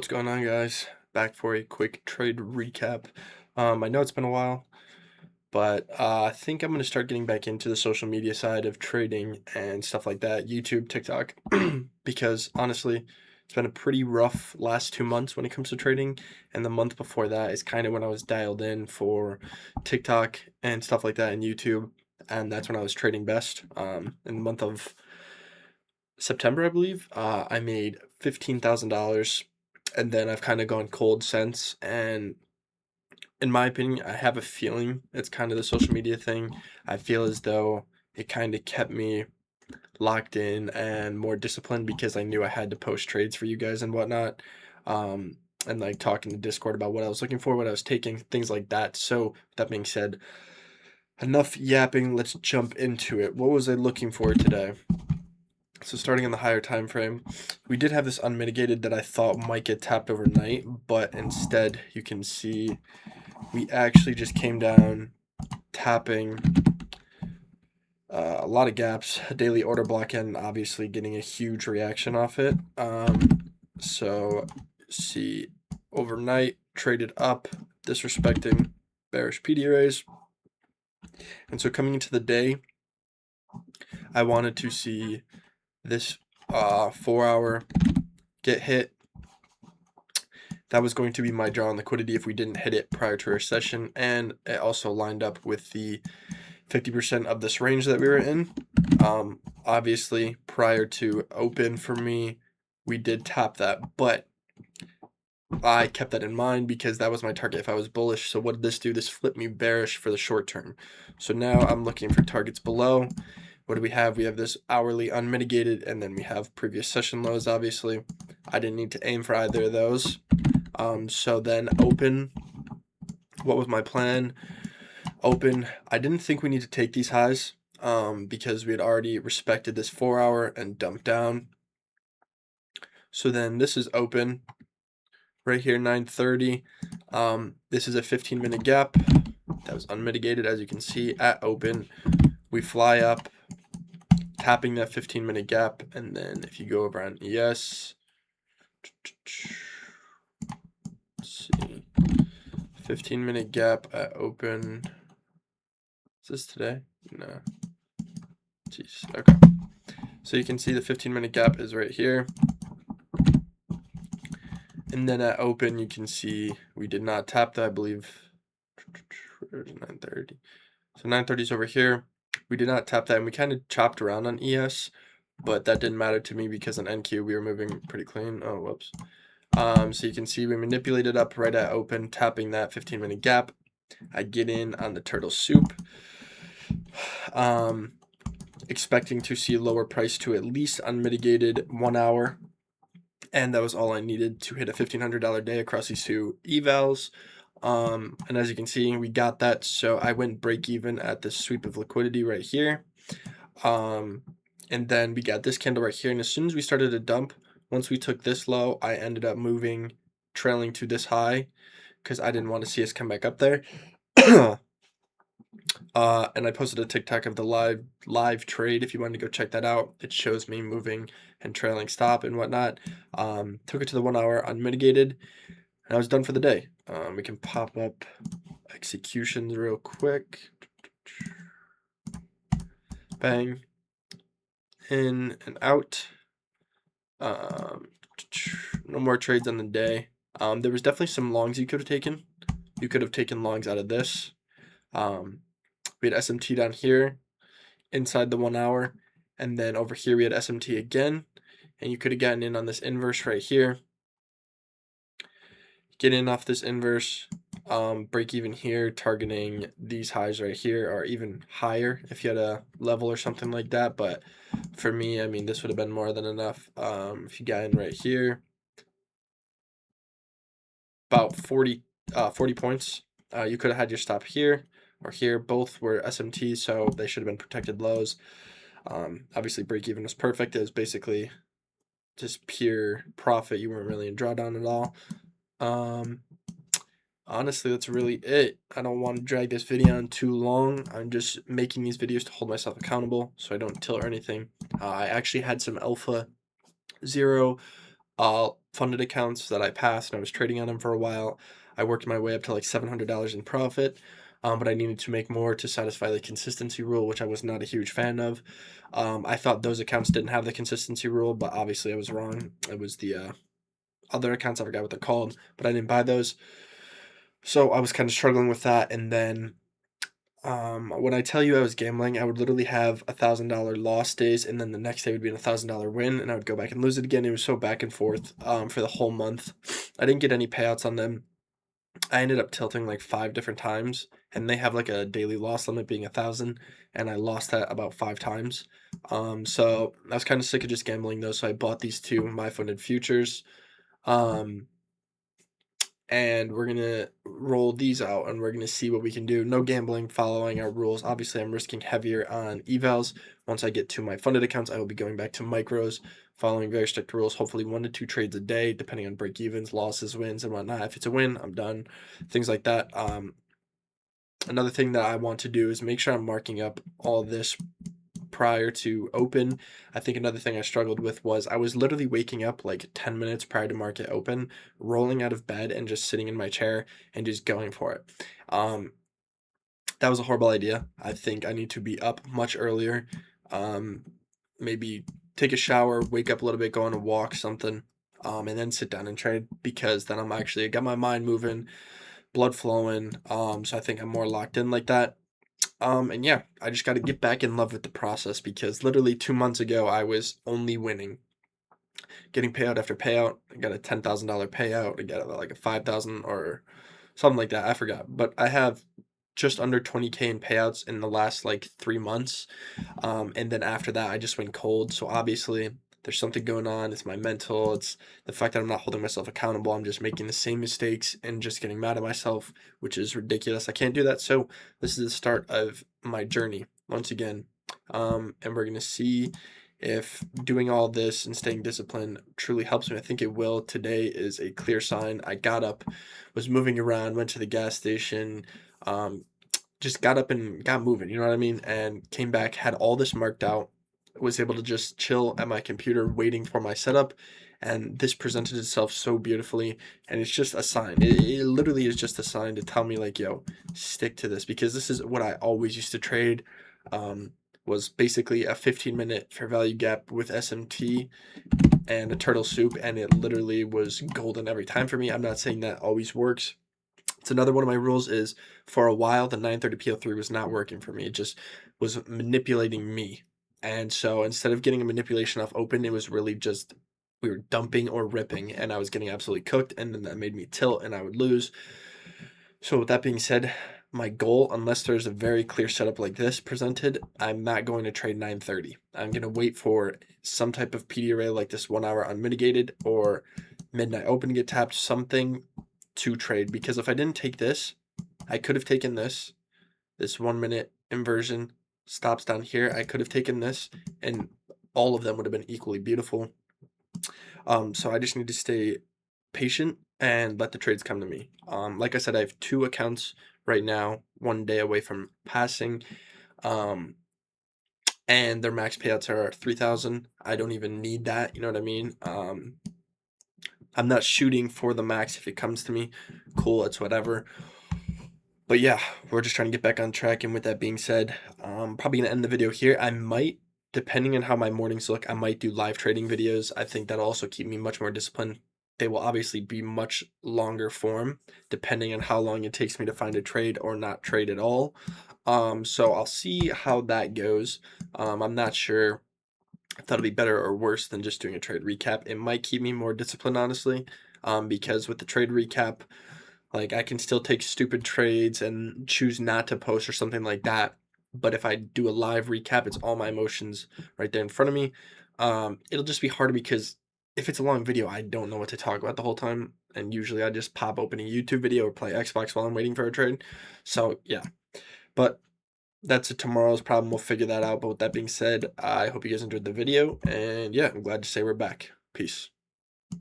What's going on, guys? Back for a quick trade recap. I know it's been a while, but I think I'm going to start getting back into the social media side of trading and stuff like that, YouTube, TikTok, because honestly, it's been a pretty rough last 2 months when it comes to trading, and the month before that is kind of when I was dialed in for TikTok and stuff like that and YouTube, and that's when I was trading best. In the month of September, I believe, I made $15,000, and then I've kind of gone cold since. And in my opinion, I have a feeling it's kind of the social media thing. I feel as though it kind of kept me locked in and more disciplined because I knew I had to post trades for you guys and whatnot. And like talking to Discord about what I was looking for, what I was taking, things like that. So, that being said, enough yapping. Let's jump into it. What was I looking for today? So starting in the higher time frame, we did have this unmitigated that I thought might get tapped overnight, but instead you can see we actually just came down tapping a lot of gaps, daily order block, and obviously getting a huge reaction off it. So see overnight traded up, disrespecting bearish PD arrays. And so coming into the day, I wanted to see this 4-hour get hit. That was going to be my draw on liquidity if we didn't hit it prior to our session, and it also lined up with the 50% of this range that we were in. Obviously, prior to open for me, we did tap that, but I kept that in mind because that was my target if I was bullish. So what did this do? This flipped me bearish for the short term. So now I'm looking for targets below. What do we have? We have this hourly unmitigated, and then we have previous session lows, obviously. I didn't need to aim for either of those. So then open, what was my plan? Open, I didn't think we need to take these highs because we had already respected this 4-hour and dumped down. So then this is open right here, 9:30. This is a 15-minute gap that was unmitigated, as you can see at open. We fly up, tapping that 15-minute gap, and then if you go over on ES, let's see, 15-minute gap at open. Is this today? No. Jeez. Okay. So you can see the 15-minute gap is right here. And then at open, you can see we did not tap that, I believe. Where's 9:30? So 9:30 is over here. We did not tap that, and we kind of chopped around on ES, but that didn't matter to me because on NQ we were moving pretty clean. Oh, whoops. So you can see we manipulated up right at open, tapping that 15-minute gap. I get in on the turtle soup, expecting to see a lower price to at least unmitigated 1 hour, and that was all I needed to hit a $1,500 day across these two evals. And as you can see, we got that, so I went break even at this sweep of liquidity right here. And then we got this candle right here, and as soon as we started to dump, once we took this low, I ended up moving, trailing to this high, because I didn't want to see us come back up there. And I posted a TikTok of the live trade if you wanted to go check that out. It shows me moving and trailing stop and whatnot. Took it to the 1 hour unmitigated, and I was done for the day. We can pop up executions real quick. Bang. In and out. No more trades on the day. There was definitely some longs you could have taken. You could have taken longs out of this. We had SMT down here inside the 1 hour, and then over here we had SMT again, and you could have gotten in on this inverse right here. Get in off this inverse, break even here, targeting these highs right here, or even higher if you had a level or something like that. But for me, I mean, this would have been more than enough. If you got in right here, about 40 points. You could have had your stop here or here. Both were SMT, so they should have been protected lows. Obviously, break even was perfect. It was basically just pure profit. You weren't really in drawdown at all. Honestly, that's really it. I don't want to drag this video on too long. I'm just making these videos to hold myself accountable so I don't tilt or anything. I actually had some alpha 0 funded accounts that I passed, and I was trading on them for a while. I worked my way up to like $700 in profit, but I needed to make more to satisfy the consistency rule, which I was not a huge fan of. I thought those accounts didn't have the consistency rule, but obviously I was wrong. It was the other accounts, I forgot what they're called, but I didn't buy those. So I was kind of struggling with that. And then when I tell you I was gambling, I would literally have $1,000 loss days, and then the next day would be a $1,000 win, and I would go back and lose it again. It was so back and forth for the whole month. I didn't get any payouts on them. I ended up tilting like 5 different times, and they have like a daily loss limit being 1,000, and I lost that about 5 times. So I was kind of sick of just gambling though, so I bought these two my funded futures. Um, and we're gonna roll these out and we're gonna see what we can do. No gambling, following our rules. Obviously, I'm risking heavier on evals. Once I get to my funded accounts, I will be going back to micros, following very strict rules. Hopefully 1 to 2 trades a day, depending on break evens, losses, wins, and whatnot. If it's a win, I'm done. Things like that. Another thing that I want to do is make sure I'm marking up all this prior to open. I think another thing I struggled with was I was literally waking up like 10 minutes prior to market open, rolling out of bed and just sitting in my chair and just going for it. That was a horrible idea. I think I need to be up much earlier. Um, Maybe take a shower, wake up a little bit, go on a walk, something, and then sit down and trade, because then I'm actually got my mind moving, blood flowing. So I think I'm more locked in like that. And yeah, I just got to get back in love with the process, because literally 2 months ago, I was only winning, getting payout after payout. I got a $10,000 payout. I got like a 5,000 or something like that. I forgot, but I have just under 20K in payouts in the last like 3 months. And then after that, I just went cold. So obviously, there's something going on. It's my mental. It's the fact that I'm not holding myself accountable. I'm just making the same mistakes and just getting mad at myself, which is ridiculous. I can't do that. So this is the start of my journey once again. And we're gonna see if doing all this and staying disciplined truly helps me. I think it will. Today is a clear sign. I got up, was moving around, went to the gas station, um, just got up and got moving, you know what I mean? And came back, had all this marked out, was able to just chill at my computer waiting for my setup. And this presented itself so beautifully. And it's just a sign. It literally is just a sign to tell me, like, yo, stick to this, because this is what I always used to trade. Was basically a 15-minute fair value gap with SMT and a turtle soup, and it literally was golden every time for me. I'm not saying that always works. It's another one of my rules is, for a while, the 930 PL3 was not working for me. It just was manipulating me. And so instead of getting a manipulation off open, it was really just we were dumping or ripping, and I was getting absolutely cooked, and then that made me tilt and I would lose. So with that being said, my goal, unless there's a very clear setup like this presented, I'm not going to trade 930. I'm going to wait for some type of PD array like this 1 hour unmitigated or midnight open to get tapped, something to trade. Because if I didn't take this, I could have taken this 1 minute inversion, stops down here. I could have taken this, and all of them would have been equally beautiful. So I just need to stay patient and let the trades come to me. Like I said, I have 2 accounts right now, 1 day away from passing, and their max payouts are 3,000. I don't even need that, you know what I mean? I'm not shooting for the max. If it comes to me, cool, it's whatever. But yeah, we're just trying to get back on track. And with that being said, probably gonna end the video here. I might, depending on how my mornings look, I might do live trading videos. I think that'll also keep me much more disciplined. They will obviously be much longer form, depending on how long it takes me to find a trade or not trade at all. So I'll see how that goes. I'm not sure if that'll be better or worse than just doing a trade recap. It might keep me more disciplined, honestly, because with the trade recap, like, I can still take stupid trades and choose not to post or something like that. But if I do a live recap, it's all my emotions right there in front of me. It'll just be harder, because if it's a long video, I don't know what to talk about the whole time. And usually I just pop open a YouTube video or play Xbox while I'm waiting for a trade. So yeah, but that's a tomorrow's problem. We'll figure that out. But with that being said, I hope you guys enjoyed the video. And yeah, I'm glad to say we're back. Peace.